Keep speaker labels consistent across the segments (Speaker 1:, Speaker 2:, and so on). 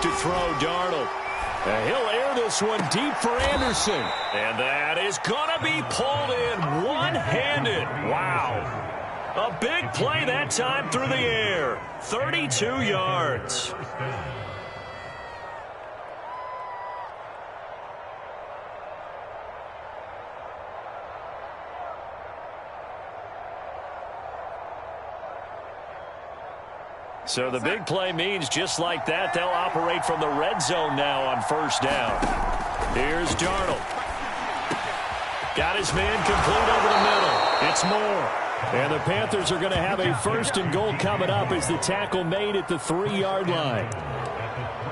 Speaker 1: to throw, Darnold. He'll air this one deep for Anderson. And that is going to be pulled in one-handed. Wow. A big play that time through the air. 32 yards. So the big play means just like that, they'll operate from the red zone now on first down. Here's Darnold. Got his man complete over the middle. It's Moore. And the Panthers are going to have a first and goal coming up as the tackle made at the 3-yard line.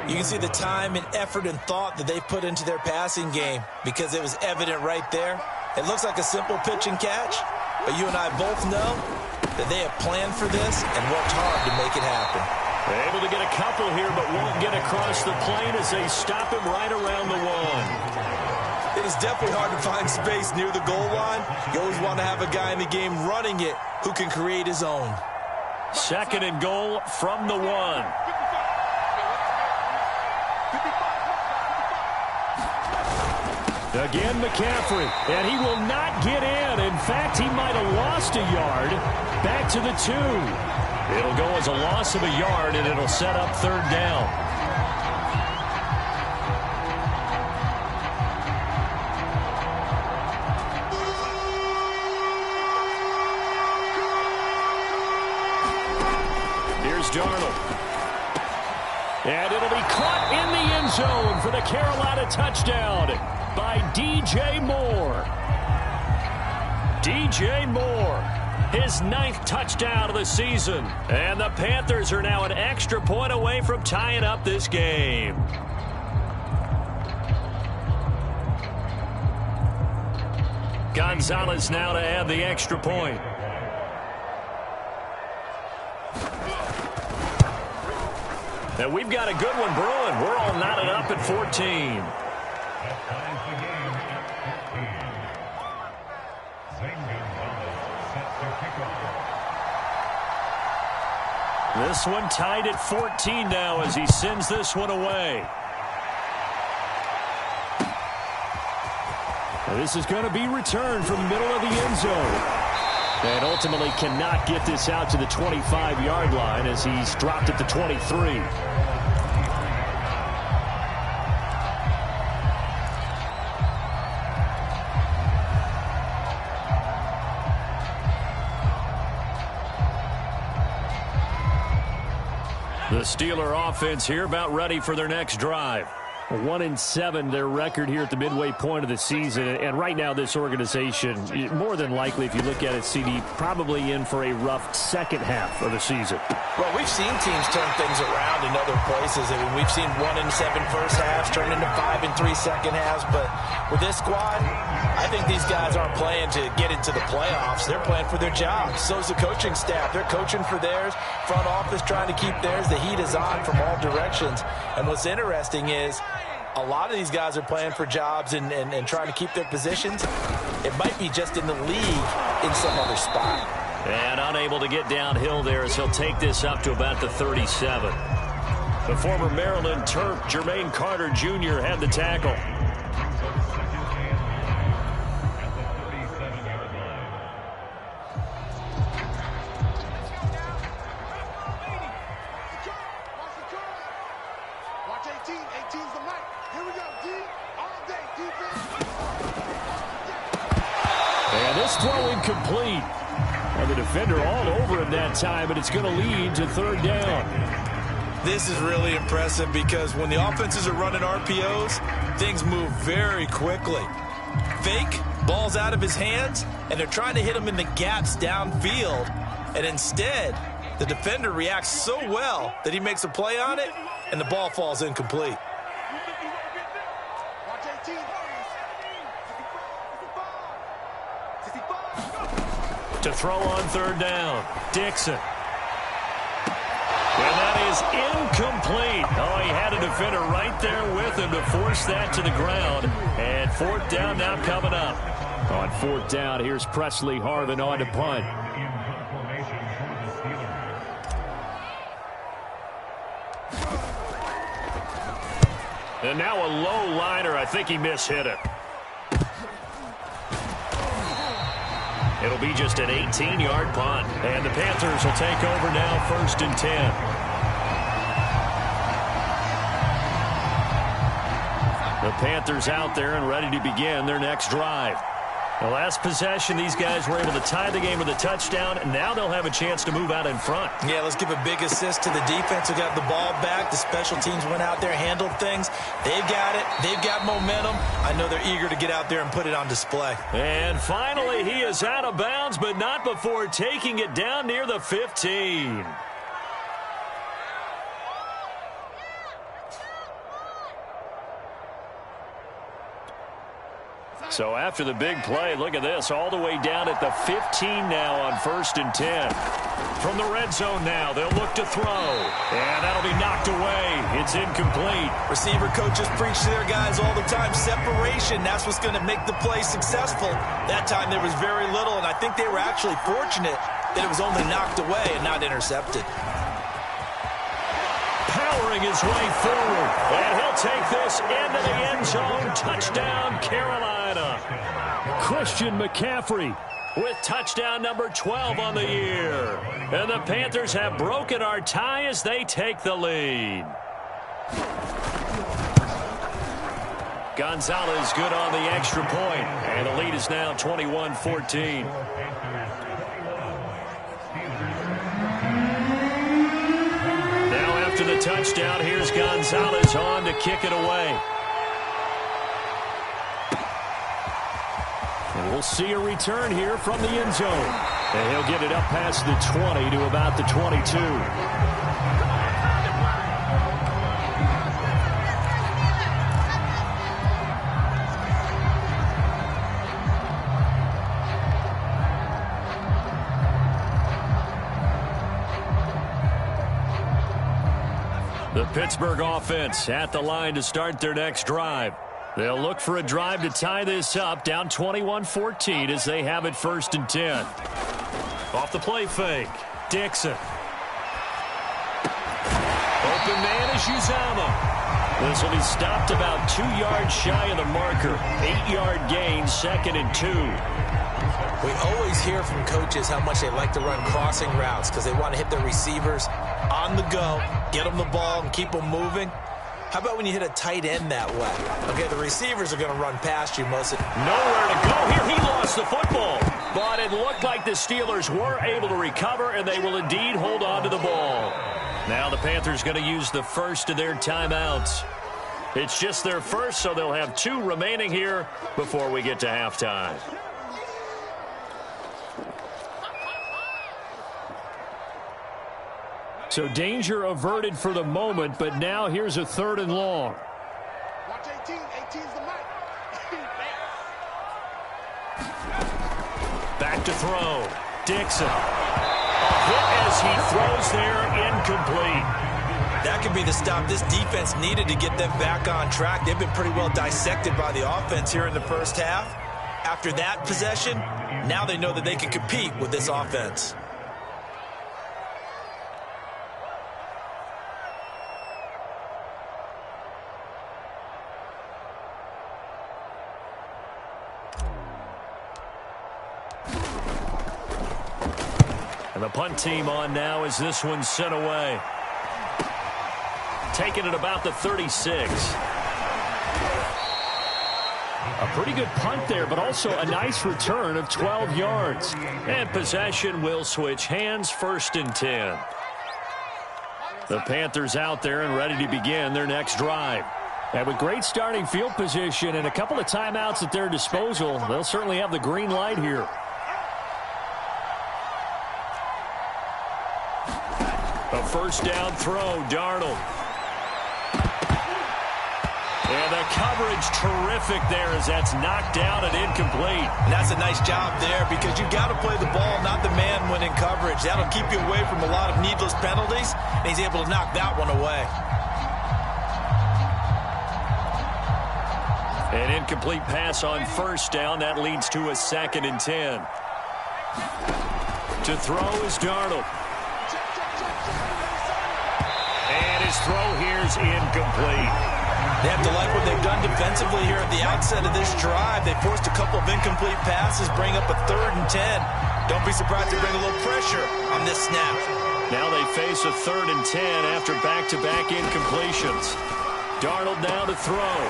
Speaker 2: You can see the time and effort and thought that they put into their passing game because it was evident right there. It looks like a simple pitch and catch, but you and I both know that they have planned for this and worked hard to make it happen.
Speaker 1: They're able to get a couple here, but won't get across the plane as they stop him right around the 1.
Speaker 2: It is definitely hard to find space near the goal line. You always want to have a guy in the game running it who can create his own.
Speaker 1: Second and goal from the 1. Again, McCaffrey, and he will not get in. In fact, he might have lost a yard. Back to the 2. It'll go as a loss of a yard, and it'll set up third down. Here's Darnold. And it'll be caught in the end zone for the Carolina touchdown by DJ Moore. DJ Moore, his 9th touchdown of the season. And the Panthers are now an extra point away from tying up this game. Gonzalez now to add the extra point. And we've got a good one brewing. We're all knotted up at 14. This one tied at 14 now as he sends this one away. And this is going to be returned from the middle of the end zone. And ultimately cannot get this out to the 25-yard line as he's dropped at the 23. The Steeler offense here about ready for their next drive. 1-7 their record here at the midway point of the season, and right now this organization, more than likely if you look at it, CD, probably in for a rough second half of the season.
Speaker 2: Well, we've seen teams turn things around in other places. I mean, we've seen 1-7 first halves turn into 5-3 second halves, but with this squad, I think these guys aren't playing to get into the playoffs. They're playing for their jobs. So's the coaching staff. They're coaching for theirs. Front office trying to keep theirs. The heat is on from all directions. And what's interesting is a lot of these guys are playing for jobs and trying to keep their positions. It might be just in the league in some other spot.
Speaker 1: And unable to get downhill there as he'll take this up to about the 37. The former Maryland Terp, Jermaine Carter Jr., had the tackle. Throw incomplete. And the defender all over him that time, but it's going to lead to third down.
Speaker 2: This is really impressive because when the offenses are running RPOs, things move very quickly. Fake, ball's out of his hands, and they're trying to hit him in the gaps downfield. And instead, the defender reacts so well that he makes a play on it, and the ball falls incomplete.
Speaker 1: To throw on third down, Dixon. And that is incomplete. Oh, he had a defender right there with him to force that to the ground. And fourth down now coming up. On fourth down, here's Presley Harvin on to punt. And now a low liner. I think he mishit it. It'll be just an 18-yard punt. And the Panthers will take over now, 1st and 10. The Panthers out there and ready to begin their next drive. The last possession, these guys were able to tie the game with a touchdown, and now they'll have a chance to move out in front.
Speaker 2: Yeah, let's give a big assist to the defense who got the ball back. The special teams went out there, handled things. They've got it. They've got momentum. I know they're eager to get out there and put it on display.
Speaker 1: And finally, he is out of bounds, but not before taking it down near the 15. So after the big play, look at this, all the way down at the 15 now on 1st and 10. From the red zone now, they'll look to throw. And that'll be knocked away. It's incomplete.
Speaker 2: Receiver coaches preach to their guys all the time. Separation, that's what's going to make the play successful. That time there was very little, and I think they were actually fortunate that it was only knocked away and not intercepted.
Speaker 1: Powering his way forward, and he'll take this into the end zone. Touchdown, Carolina. Christian McCaffrey with touchdown number 12 on the year. And the Panthers have broken our tie as they take the lead. Gonzalez good on the extra point, and the lead is now 21-14. After the touchdown, here's Gonzalez on to kick it away. And we'll see a return here from the end zone. And he'll get it up past the 20 to about the 22. The Pittsburgh offense at the line to start their next drive. They'll look for a drive to tie this up, down 21-14 as they have it 1st and 10. Off the play fake, Dixon. Open man is Uzama. This will be stopped about 2 yards shy of the marker. 8-yard gain, 2nd and 2.
Speaker 2: We always hear from coaches how much they like to run crossing routes because they want to hit their receivers on the go, get them the ball, and keep them moving. How about when you hit a tight end that way? Okay, the receivers are going to run past you most of the time.
Speaker 1: Nowhere to go here. He lost the football. But it looked like the Steelers were able to recover, and they will indeed hold on to the ball. Now the Panthers going to use the first of their timeouts. It's just their first, so they'll have 2 remaining here before we get to halftime. So danger averted for the moment, but now here's a 3rd and long.
Speaker 3: Watch 18. 18's the mic.
Speaker 1: Back to throw. Dixon. A hit as he throws there, incomplete.
Speaker 2: That could be the stop this defense needed to get them back on track. They've been pretty well dissected by the offense here in the first half. After that possession, now they know that they can compete with this offense.
Speaker 1: And the punt team on now as this one's sent away. Taking it about the 36. A pretty good punt there, but also a nice return of 12 yards. And possession will switch hands, 1st and 10. The Panthers out there and ready to begin their next drive. And with great starting field position and a couple of timeouts at their disposal, they'll certainly have the green light here. A first down throw, Darnold. And the coverage terrific there as that's knocked down and incomplete.
Speaker 2: And that's a nice job there because you got to play the ball, not the man when in coverage. That'll keep you away from a lot of needless penalties, and he's able to knock that one away.
Speaker 1: An incomplete pass on first down. That leads to a 2nd and 10. To throw is Darnold. And his throw here is incomplete.
Speaker 2: They have to like what they've done defensively here at the outset of this drive. They forced a couple of incomplete passes, bring up a 3rd and 10. Don't be surprised to bring a little pressure on this snap.
Speaker 1: Now they face a 3rd and 10 after back-to-back incompletions. Darnold now to throw.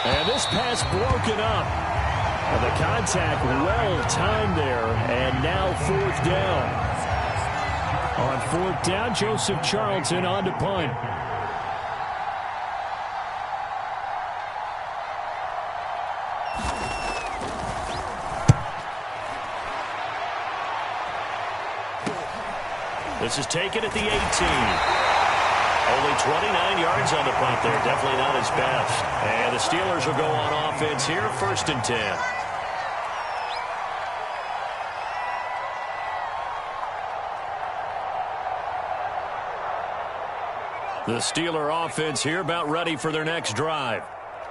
Speaker 1: And this pass broken up. And the contact well timed there, and now 4th down. On 4th down, Joseph Charlton on to punt. This is taken at the 18. Only 29 yards on the punt there. Definitely not his best. And the Steelers will go on offense here, 1st and 10. The Steeler offense here about ready for their next drive.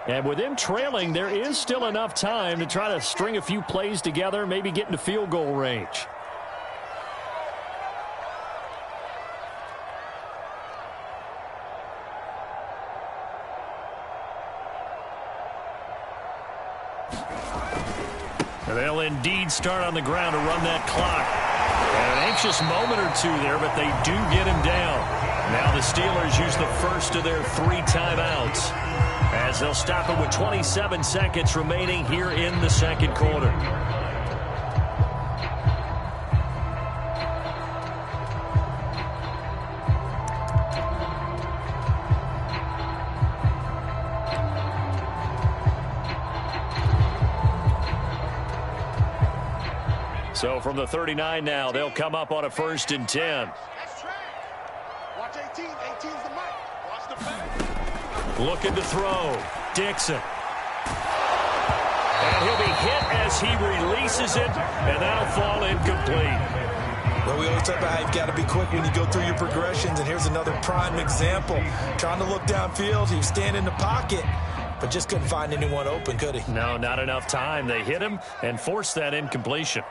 Speaker 1: And with them trailing, there is still enough time to try to string a few plays together, maybe get into field goal range. They'll indeed start on the ground to run that clock. And an anxious moment or two there, but they do get him down. Now the Steelers use the first of their 3 timeouts as they'll stop it with 27 seconds remaining here in the 2nd quarter. So from the 39 now, they'll come up on a 1st and 10.
Speaker 3: Watch 18. 18's the mic. Watch the back.
Speaker 1: Looking to throw. Dixon. And he'll be hit as he releases it, and that'll fall incomplete.
Speaker 2: Well, we always talk about how you've got to be quick when you go through your progressions, and here's another prime example. Trying to look downfield, he was standing in the pocket, but just couldn't find anyone open, could he?
Speaker 1: No, not enough time. They hit him and forced that incompletion.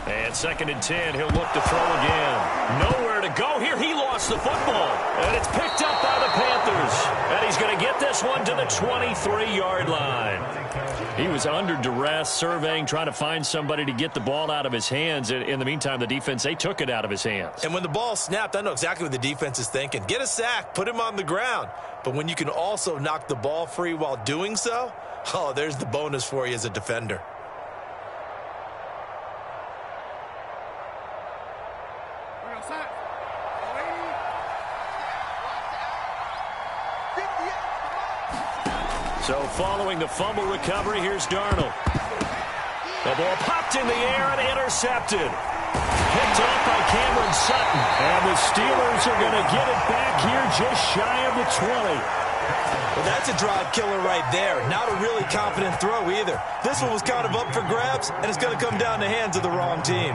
Speaker 1: And 2nd and 10, he'll look to throw again. Nowhere to go here. He lost the football. And it's picked up by the Panthers. And he's going to get this one to the 23-yard line. He was under duress, surveying, trying to find somebody to get the ball out of his hands. In the meantime, the defense, they took it out of his hands.
Speaker 2: And when the ball snapped, I know exactly what the defense is thinking. Get a sack, put him on the ground. But when you can also knock the ball free while doing so, oh, there's the bonus for you as a defender.
Speaker 1: So following the fumble recovery, here's Darnold. The ball popped in the air and intercepted. Picked off by Cameron Sutton. And the Steelers are going to get it back here just shy of the 20.
Speaker 2: Well, that's a drive killer right there. Not a really confident throw either. This one was kind of up for grabs, and it's going to come down the hands of the wrong team.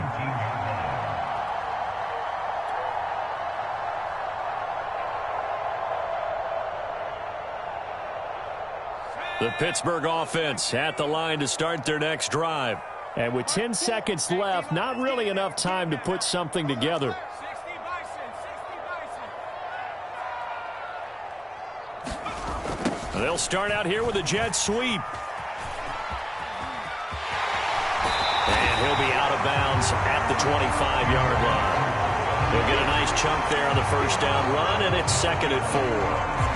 Speaker 1: The Pittsburgh offense at the line to start their next drive. And with 10 seconds left, not really enough time to put something together. They'll start out here with a jet sweep. And he'll be out of bounds at the 25-yard line. He'll get a nice chunk there on the 1st down run, and it's 2nd and 4.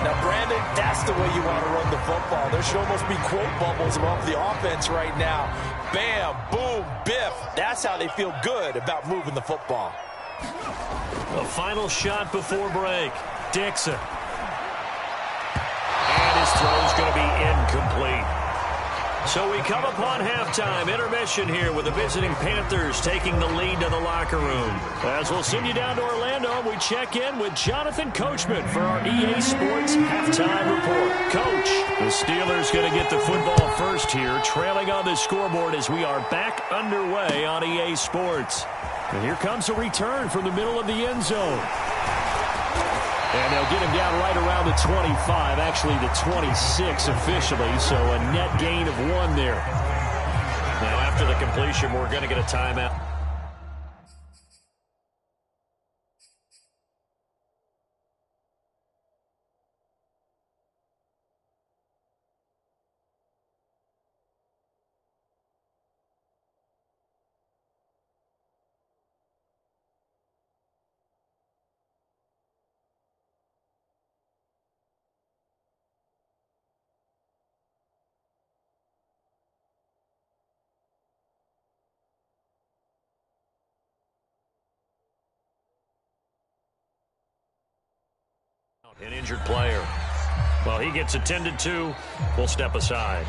Speaker 2: Now, Brandon, that's the way you want to run the football. There should almost be quote bubbles above the offense right now. Bam, boom, biff. That's how they feel good about moving the football.
Speaker 1: The final shot before break. Dixon. And his throw's going to be incomplete. So we come upon halftime, intermission here with the visiting Panthers taking the lead to the locker room. As we'll send you down to Orlando, we check in with Jonathan Coachman for our EA Sports halftime report. Coach, the Steelers going to get the football first here, trailing on the scoreboard as we are back underway on EA Sports. And here comes a return from the middle of the end zone. And they'll get him down right around the 25, actually the 26 officially, so a net gain of 1 there. Now after the completion, we're going to get a timeout. An injured player. Well, he gets attended to. We'll step aside.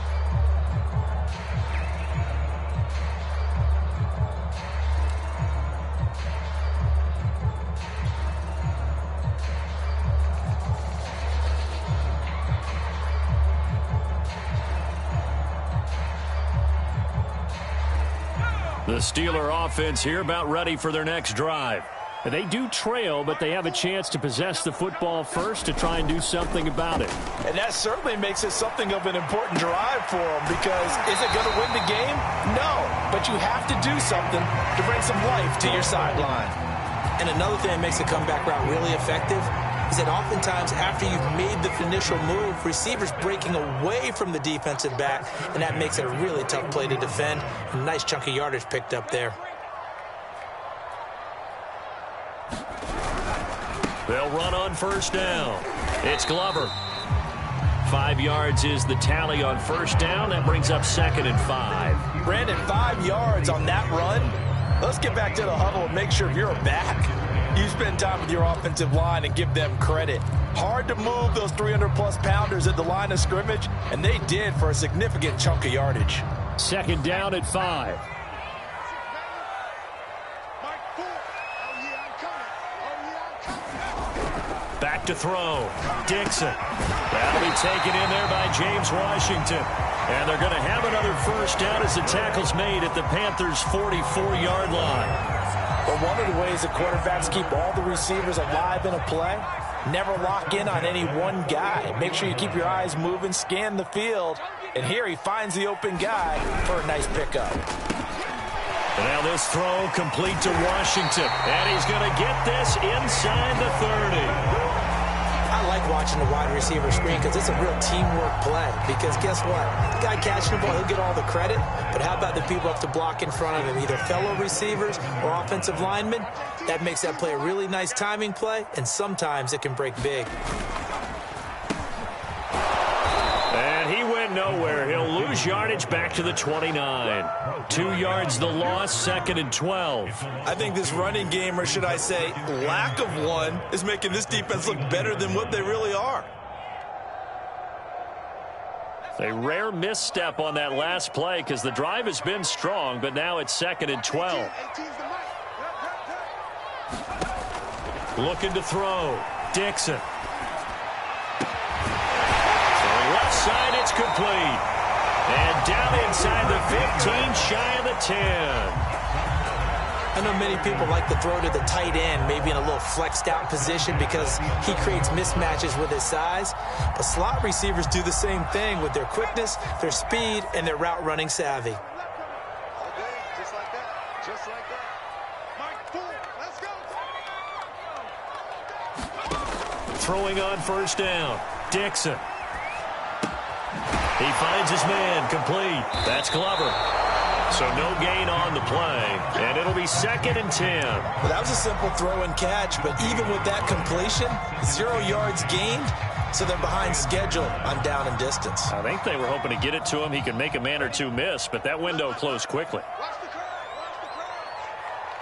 Speaker 1: The Steeler offense here about ready for their next drive. They do trail, but they have a chance to possess the football first to try and do something about it.
Speaker 2: And that certainly makes it something of an important drive for them, because is it going to win the game? No, but you have to do something to bring some life to your sideline.
Speaker 4: And another thing that makes the comeback route really effective is that oftentimes after you've made the initial move, receivers breaking away from the defensive back, and that makes it a really tough play to defend. A nice chunk of yardage picked up there.
Speaker 1: They'll run on first down. It's Glover. 5 yards is the tally on first down. That brings up 2nd and 5.
Speaker 2: Brandon, 5 yards on that run. Let's get back to the huddle and make sure you're back. You spend time with your offensive line and give them credit. Hard to move those 300-plus pounders at the line of scrimmage, and they did for a significant chunk of yardage.
Speaker 1: 2nd down at 5. Back to throw. Dixon. That'll be taken in there by James Washington. And they're going to have another first down as the tackle's made at the Panthers' 44-yard line.
Speaker 2: But one of the ways the quarterbacks keep all the receivers alive in a play, never lock in on any one guy. Make sure you keep your eyes moving, scan the field. And here he finds the open guy for a nice pickup.
Speaker 1: And now this throw complete to Washington. And he's going to get this inside the 30.
Speaker 4: I like watching the wide receiver screen because it's a real teamwork play. Because guess what? The guy catching the ball, he'll get all the credit. But how about the people up to block in front of him, either fellow receivers or offensive linemen? That makes that play a really nice timing play, and sometimes it can break big.
Speaker 1: And he went nowhere. He'll lose yardage back to the 29. 2 yards the loss, 2nd and 12.
Speaker 2: I think this running game, or should I say lack of one, is making this defense look better than what they really are.
Speaker 1: A rare misstep on that last play because the drive has been strong, but now it's 2nd and 12. Looking to throw. Dixon. Left side, it's complete. And down inside the 15, shy of the 10.
Speaker 4: I know many people like to throw to the tight end, maybe in a little flexed out position because he creates mismatches with his size. But slot receivers do the same thing with their quickness, their speed, and their route running savvy.
Speaker 3: Just like that. Just like that. Mike, boom. Let's go.
Speaker 1: Throwing on first down. Dixon. He finds his man, complete. That's Glover. So no gain on the play, and it'll be 2nd and 10.
Speaker 2: Well, that was a simple throw and catch, but even with that completion, 0 yards gained, so they're behind schedule on down and distance.
Speaker 1: I think they were hoping to get it to him. He could make a man or two miss, but that window closed quickly.
Speaker 3: Watch the crowd. Watch the crowd.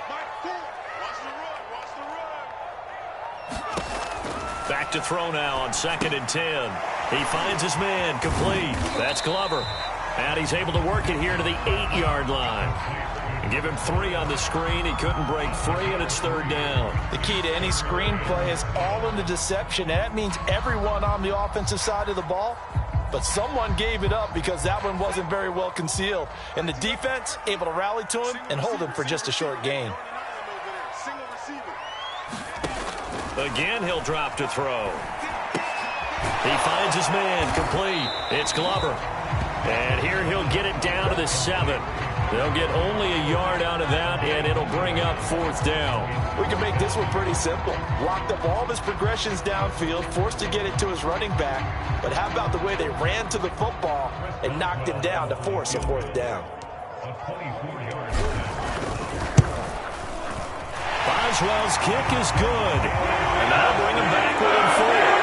Speaker 3: Mike, boom. Watch the run. Watch the run.
Speaker 1: Back to throw now on 2nd and 10. He finds his man, complete. That's Glover. And he's able to work it here to the 8-yard line. And give him 3 on the screen. He couldn't break free, and it's 3rd down.
Speaker 2: The key to any screen play is all in the deception. And that means everyone on the offensive side of the ball. But someone gave it up because that one wasn't very well concealed. And the defense able to rally to him and hold him for just a short gain.
Speaker 1: Again, he'll drop to throw. He finds his man, complete. It's Glover. And here he'll get it down to the 7. They'll get only a yard out of that, and it'll bring up 4th down.
Speaker 2: We can make this one pretty simple. Locked up all of his progressions downfield, forced to get it to his running back. But how about the way they ran to the football and knocked him down to force a 4th down?
Speaker 1: Boswell's kick is good. And that'll bring him back within 4.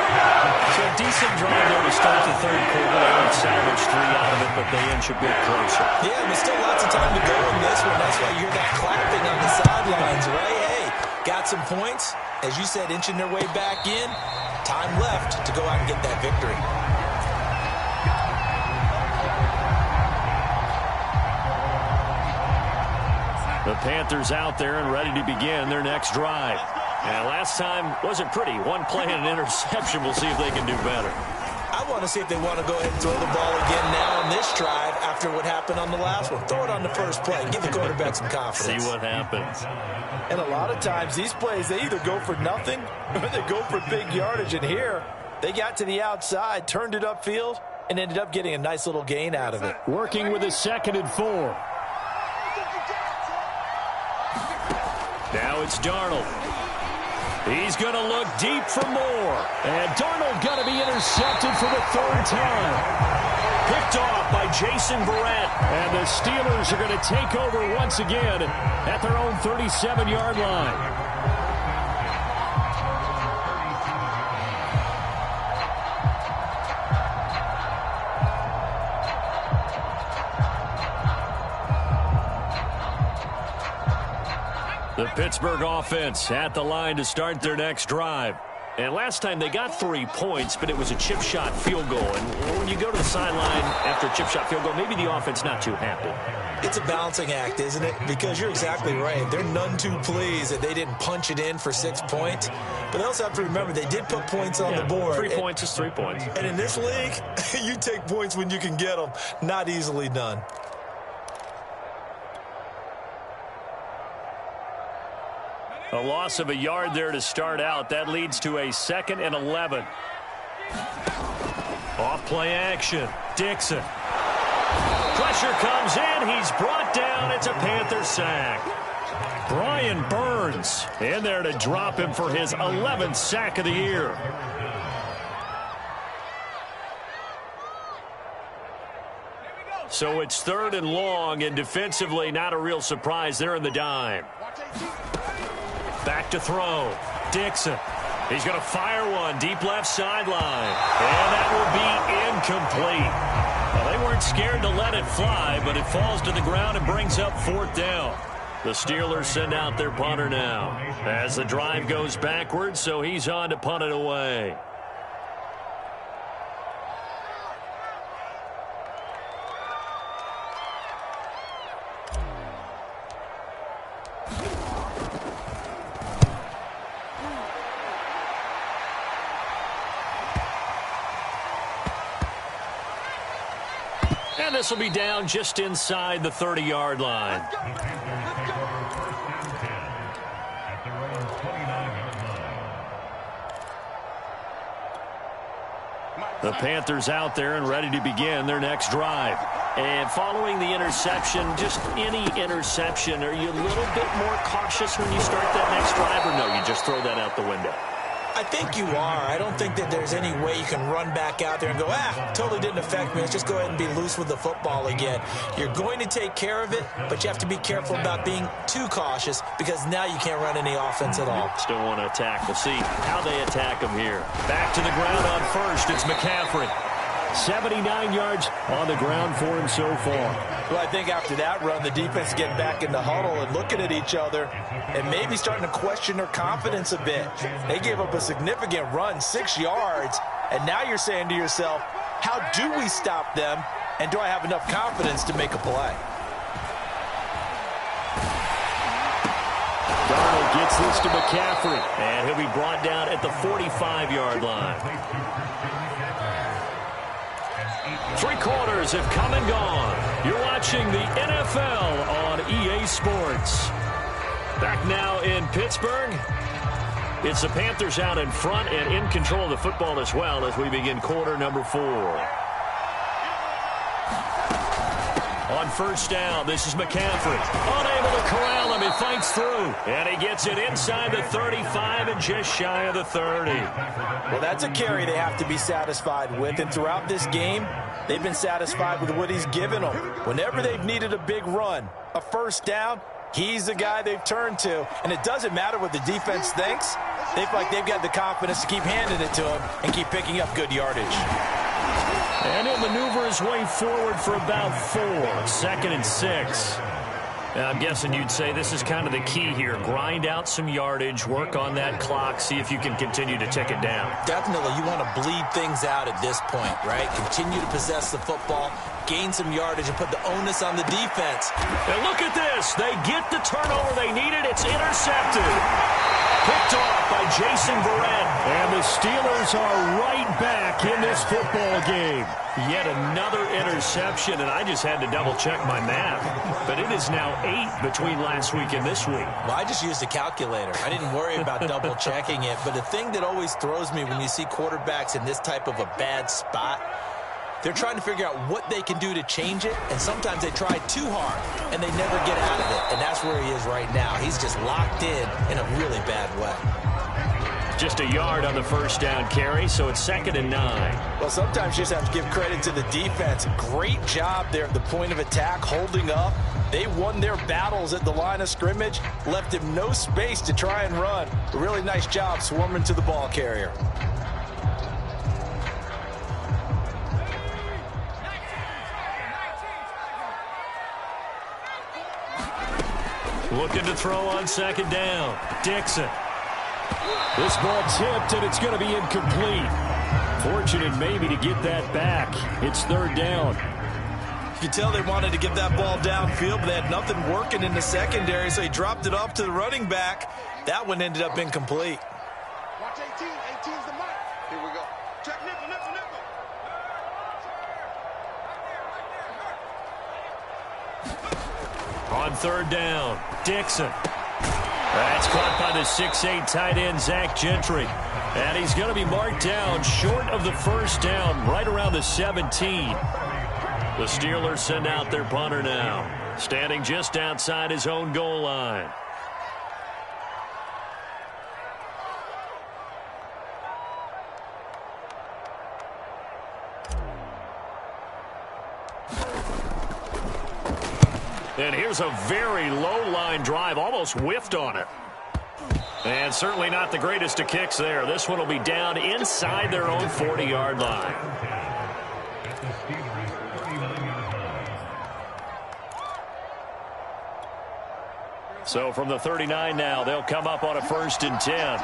Speaker 1: So a decent drive there to start the 3rd quarter. They would salvage 3 out of it, but they inch a bit closer.
Speaker 4: Yeah, there's still lots of time to go in this one. That's why you hear that clapping on the sidelines, right? Hey, got some points. As you said, inching their way back in. Time left to go out and get that victory.
Speaker 1: The Panthers out there and ready to begin their next drive. And last time wasn't pretty. One play and an interception. We'll see if they can do better.
Speaker 4: I want to see if they want to go ahead and throw the ball again now on this drive after what happened on the last one. Throw it on the first play. Give the quarterback some confidence.
Speaker 1: See what happens.
Speaker 2: And a lot of times these plays, they either go for nothing or they go for big yardage. And here, they got to the outside, turned it upfield, and ended up getting a nice little gain out of it.
Speaker 1: Working with a 2nd and 4. Now it's Darnold. He's going to look deep for more. And Darnold going to be intercepted for the 3rd time. Picked off by Jason Verrett. And the Steelers are going to take over once again at their own 37-yard line. The Pittsburgh offense at the line to start their next drive. And last time they got 3 points, but it was a chip shot field goal. And when you go to the sideline after a chip shot field goal, maybe the offense not too happy.
Speaker 4: It's a balancing act, isn't it? Because you're exactly right. They're none too pleased that they didn't punch it in for 6 points. But they also have to remember they did put points on the board.
Speaker 1: 3 points is 3 points.
Speaker 4: And in this league, you take points when you can get them. Not easily done.
Speaker 1: A loss of a yard there to start out. That leads to a 2nd and 11. Off play action. Dixon. Pressure comes in. He's brought down. It's a Panther sack. Brian Burns in there to drop him for his 11th sack of the year. So it's 3rd and long, and defensively not a real surprise. They're in the dime. Back to throw. Dixon. He's going to fire one deep left sideline. And that will be incomplete. Well, they weren't scared to let it fly, but it falls to the ground and brings up 4th down. The Steelers send out their punter now as the drive goes backwards, so he's on to punt it away. And this will be down just inside the 30-yard line. The Panthers out there and ready to begin their next drive. And following the interception, just any interception, are you a little bit more cautious when you start that next drive, or no, you just throw that out the window?
Speaker 4: I think you are. I don't think that there's any way you can run back out there and go, totally didn't affect me. Let's just go ahead and be loose with the football again. You're going to take care of it, but you have to be careful about being too cautious because now you can't run any offense at all.
Speaker 1: Still want to attack. We'll see how they attack them here. Back to the ground on first. It's McCaffrey. 79 yards on the ground for him so far.
Speaker 2: Well, I think after that run, the defense getting back in the huddle and looking at each other and maybe starting to question their confidence a bit. They gave up a significant run, 6 yards, and now you're saying to yourself, how do we stop them, and do I have enough confidence to make a play?
Speaker 1: Darnold gets this to McCaffrey, and he'll be brought down at the 45-yard line. 3 quarters have come and gone. You're watching the NFL on EA Sports. Back now in Pittsburgh. It's the Panthers out in front and in control of the football as well as we begin quarter number 4. On first down, this is McCaffrey. Unable to corral him. He fights through. And he gets it inside the 35 and just shy of the 30.
Speaker 2: Well, that's a carry they have to be satisfied with. And throughout this game, they've been satisfied with what he's given them. Whenever they've needed a big run, a first down, he's the guy they've turned to. And it doesn't matter what the defense thinks. They feel like they've got the confidence to keep handing it to him and keep picking up good yardage.
Speaker 1: And he'll maneuver his way forward for about 4. 2nd and 6. I'm guessing you'd say this is kind of the key here. Grind out some yardage, work on that clock, see if you can continue to tick it down.
Speaker 2: Definitely, you want to bleed things out at this point, right? Continue to possess the football, gain some yardage, and put the onus on the defense.
Speaker 1: And look at this. They get the turnover they needed. It's intercepted. Picked off by Jason Verrett. And the Steelers are right back in this football game. Yet another interception, and I just had to double-check my math. But it is now 8 between last week and this week.
Speaker 2: Well, I just used a calculator. I didn't worry about double-checking it. But the thing that always throws me when you see quarterbacks in this type of a bad spot, they're trying to figure out what they can do to change it, and sometimes they try too hard, and they never get out of it. And that's where he is right now. He's just locked in a really bad way.
Speaker 1: Just a yard on the first down carry, so it's 2nd and 9.
Speaker 2: Well, sometimes you just have to give credit to the defense. Great job there at the point of attack, holding up. They won their battles at the line of scrimmage, left him no space to try and run. A really nice job swarming to the ball carrier.
Speaker 1: Looking to throw on 2nd down. Dixon. This ball tipped, and it's going to be incomplete. Fortunate maybe to get that back. It's 3rd down.
Speaker 2: You can tell they wanted to get that ball downfield, but they had nothing working in the secondary, so he dropped it off to the running back. That one ended up incomplete.
Speaker 3: Watch 18. 18's the mark. Here we go. Check nickel, nickel, nickel.
Speaker 1: On 3rd down, Dixon. That's caught by the 6'8" tight end, Zach Gentry. And he's going to be marked down short of the first down, right around the 17. The Steelers send out their punter now, standing just outside his own goal line. And here's a very low-line drive, almost whiffed on it. And certainly not the greatest of kicks there. This one will be down inside their own 40-yard line. So from the 39 now, they'll come up on a 1st and 10.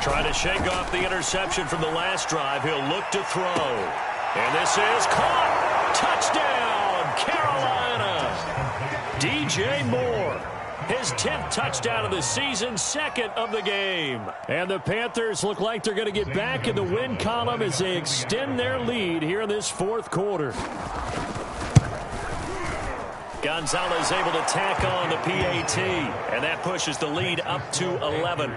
Speaker 1: Trying to shake off the interception from the last drive. He'll look to throw. And this is caught. Touchdown, Carolina. DJ Moore. His 10th touchdown of the season, 2nd of the game. And the Panthers look like they're going to get back in the win column as they extend their lead here in this 4th quarter. Gonzalez able to tack on the PAT. And that pushes the lead up to 11.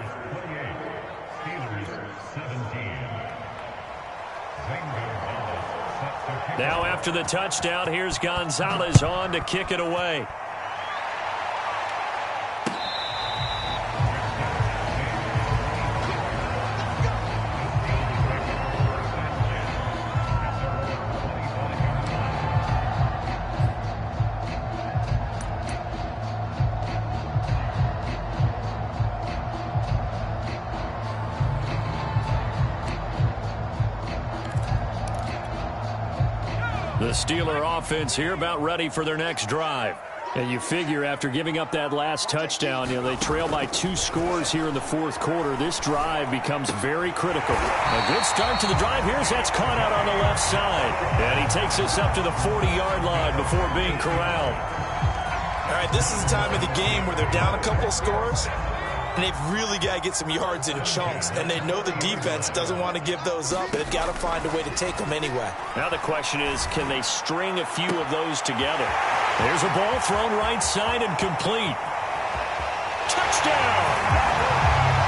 Speaker 1: Now after the touchdown, here's Gonzalez on to kick it away. The Steeler offense here about ready for their next drive. And you figure after giving up that last touchdown, they trail by 2 scores here in the 4th quarter. This drive becomes very critical. A good start to the drive. Here's that's caught out on the left side. And he takes us up to the 40-yard line before being corralled.
Speaker 2: All right, this is the time of the game where they're down a couple of scores, and they've really got to get some yards in chunks, and they know the defense doesn't want to give those up. They've got to find a way to take them anyway.
Speaker 1: Now the question is, can they string a few of those together? There's a ball thrown right side and complete. Touchdown!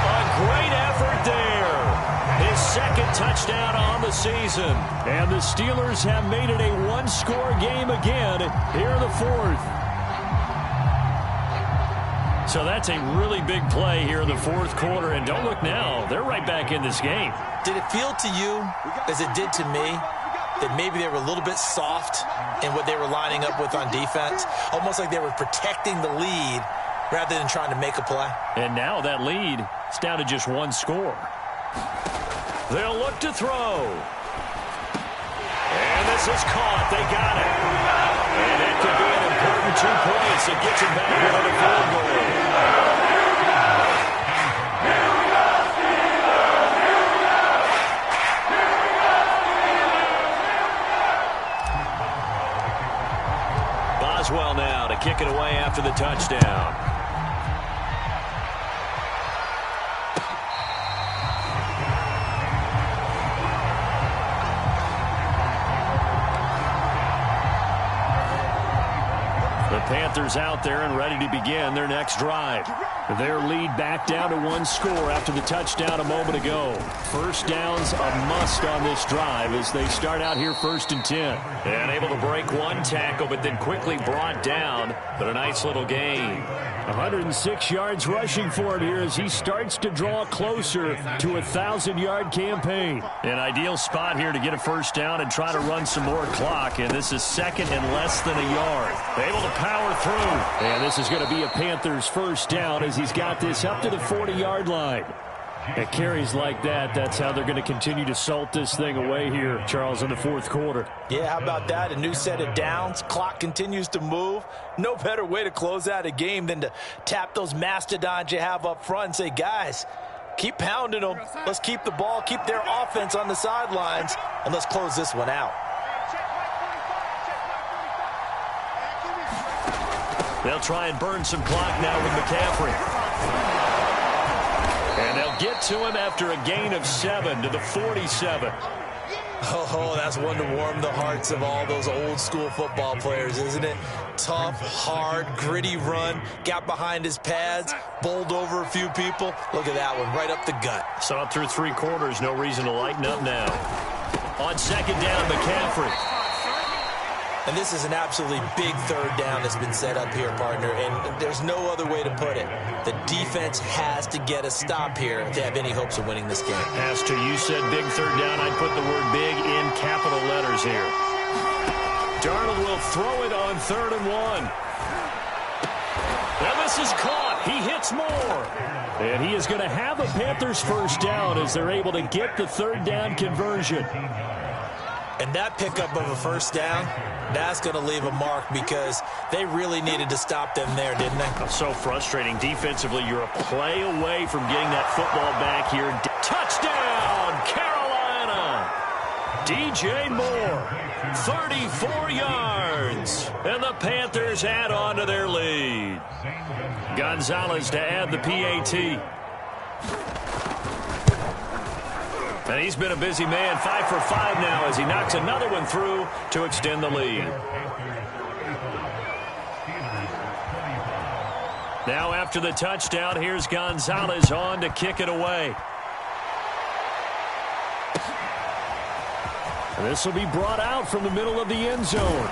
Speaker 1: A great effort there. His second touchdown on the season. And the Steelers have made it a one-score game again here in the fourth. So that's a really big play here in the fourth quarter. And don't look now, they're right back in this game.
Speaker 2: Did it feel to you, as it did to me, that maybe they were a little bit soft in what they were lining up with on defense? Almost like they were protecting the lead rather than trying to make a play.
Speaker 1: And now that lead is down to just one score. They'll look to throw. And this is caught. They got it. And that could be an important 2 points that gets them back into the field goal. Boswell now to kick it away after the touchdown. Panthers out there and ready to begin their next drive. Their lead back down to one score after the touchdown a moment ago. First down's a must on this drive as they start out here 1st and 10. And able to break one tackle, but then quickly brought down. But a nice little gain. 106 yards rushing for him here as he starts to draw closer to a 1,000-yard campaign. An ideal spot here to get a first down and try to run some more clock. And this is second and less than a yard. Able to power through. And this is going to be a Panthers first down as he's got this up to the 40-yard line. At carries like that, that's how they're going to continue to salt this thing away here, Charles, in the fourth quarter.
Speaker 2: Yeah, how about that? A new set of downs. Clock continues to move. No better way to close out a game than to tap those mastodons you have up front and say, guys, keep pounding them. Let's keep the ball, keep their offense on the sidelines, and let's close this one out.
Speaker 1: They'll try and burn some clock now with McCaffrey. And they'll get to him after a gain of 7 to the 47.
Speaker 2: Oh, that's one to warm the hearts of all those old school football players, isn't it? Tough, hard, gritty run. Got behind his pads, bowled over a few people. Look at that one, right up the gut.
Speaker 1: Saw it through 3 quarters, no reason to lighten up now. On second down, McCaffrey.
Speaker 2: And this is an absolutely big third down that's been set up here, partner, and there's no other way to put it. The defense has to get a stop here if they have any hopes of winning this game.
Speaker 1: Pastor, you said big third down. I'd put the word big in capital letters here. Darnold will throw it on 3rd and 1. Now this is caught. He hits more. And he is going to have a Panthers first down as they're able to get the third down conversion.
Speaker 2: And that pickup of a first down, that's going to leave a mark because they really needed to stop them there, didn't they?
Speaker 1: So frustrating. Defensively, you're a play away from getting that football back here. Touchdown, Carolina! DJ Moore, 34 yards. And the Panthers add on to their lead. Gonzalez to add the PAT. And he's been a busy man, 5 for 5 now as he knocks another one through to extend the lead. Now after the touchdown, here's Gonzalez on to kick it away. And this will be brought out from the middle of the end zone.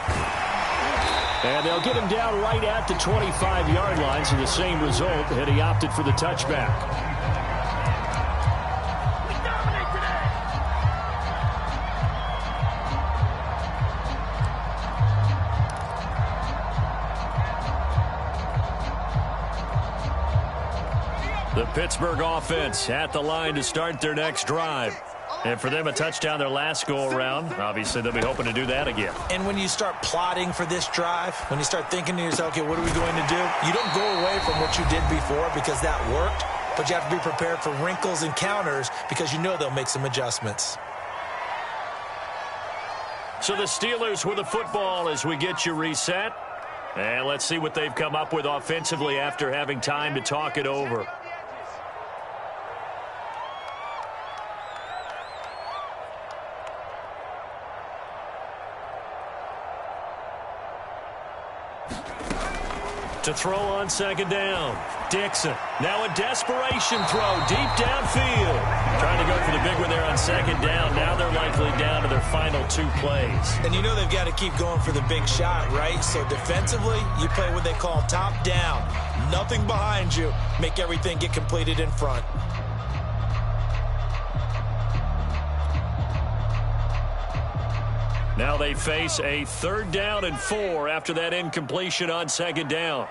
Speaker 1: And they'll get him down right at the 25-yard line, so the same result had he opted for the touchback. The Pittsburgh offense at the line to start their next drive. And for them, a touchdown their last go-around. Obviously, they'll be hoping to do that again.
Speaker 2: And when you start plotting for this drive, when you start thinking to yourself, okay, what are we going to do? You don't go away from what you did before because that worked, but you have to be prepared for wrinkles and counters because you know they'll make some adjustments.
Speaker 1: So the Steelers with the football as we get you reset. And let's see what they've come up with offensively after having time to talk it over. To throw on second down. Dixon. Now a desperation throw deep downfield. Trying to go for the big one there on second down. Now they're likely down to their final 2 plays.
Speaker 2: And you know they've got to keep going for the big shot, right? So defensively, you play what they call top down. Nothing behind you. Make everything get completed in front.
Speaker 1: Now they face a 3rd down and 4 after that incompletion on second down.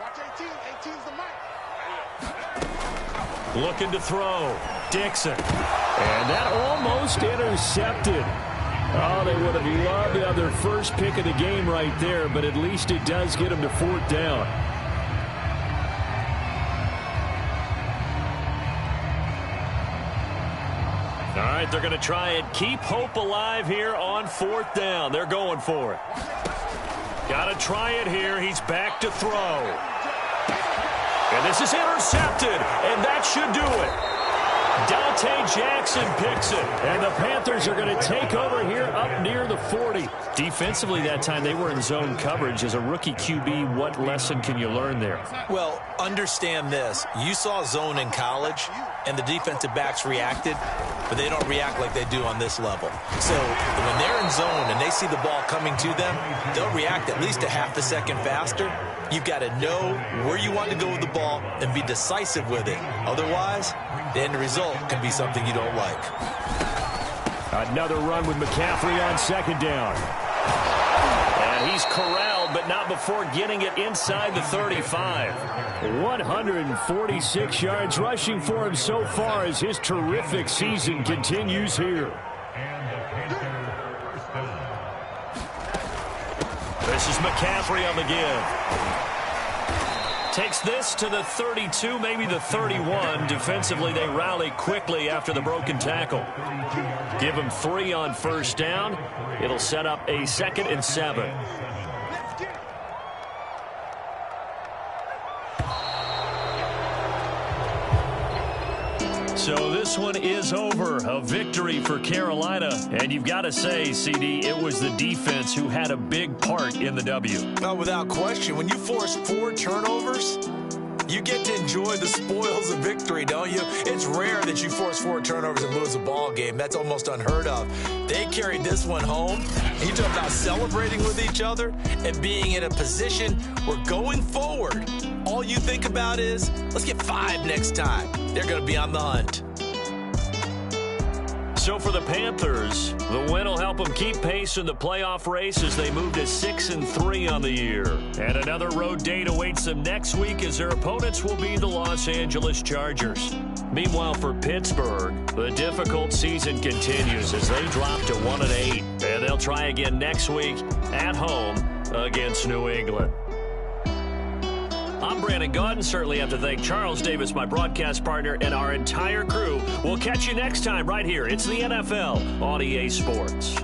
Speaker 1: Looking to throw. Dixon.
Speaker 5: And that almost intercepted. Oh, they would have loved to have their first pick of the game right there, but at least it does get them to 4th down.
Speaker 1: All right, they're going to try and keep hope alive here on 4th down. They're going for it. Got to try it here. He's back to throw. And this is intercepted, and that should do it. Dante Jackson picks it, and the Panthers are going to take over here up near the 40. Defensively that time, they were in zone coverage. As a rookie QB, what lesson can you learn there?
Speaker 2: Well, understand this. You saw zone in college, and the defensive backs reacted, but they don't react like they do on this level. So when they're in zone and they see the ball coming to them, they'll react at least a half a second faster. You've got to know where you want to go with the ball and be decisive with it. Otherwise, the end result can be something you don't like.
Speaker 5: Another run with McCaffrey on second down.
Speaker 1: And he's corralled, but not before getting it inside the 35.
Speaker 5: 146 yards rushing for him so far as his terrific season continues here.
Speaker 1: This is McCaffrey on the give. Takes this to the 32, maybe the 31. Defensively, they rally quickly after the broken tackle. Give him 3 on first down. It'll set up a 2nd and 7. So this one is over. A victory for Carolina. And you've got to say, CD, it was the defense who had a big part in the W.
Speaker 2: No, without question. When you force 4 turnovers, you get to enjoy the spoils of victory, don't you? It's rare that you force 4 turnovers and lose a ball game. That's almost unheard of. They carried this one home. You talk about celebrating with each other and being in a position where going forward, all you think about is, let's get 5 next time. They're going to be on the hunt.
Speaker 1: So for the Panthers, the win will help them keep pace in the playoff race as they move to 6-3 on the year. And another road date awaits them next week as their opponents will be the Los Angeles Chargers. Meanwhile, for Pittsburgh, the difficult season continues as they drop to 1-8. And they'll try again next week at home against New England. I'm Brandon Gaudin. Certainly have to thank Charles Davis, my broadcast partner, and our entire crew. We'll catch you next time right here. It's the NFL on EA Sports.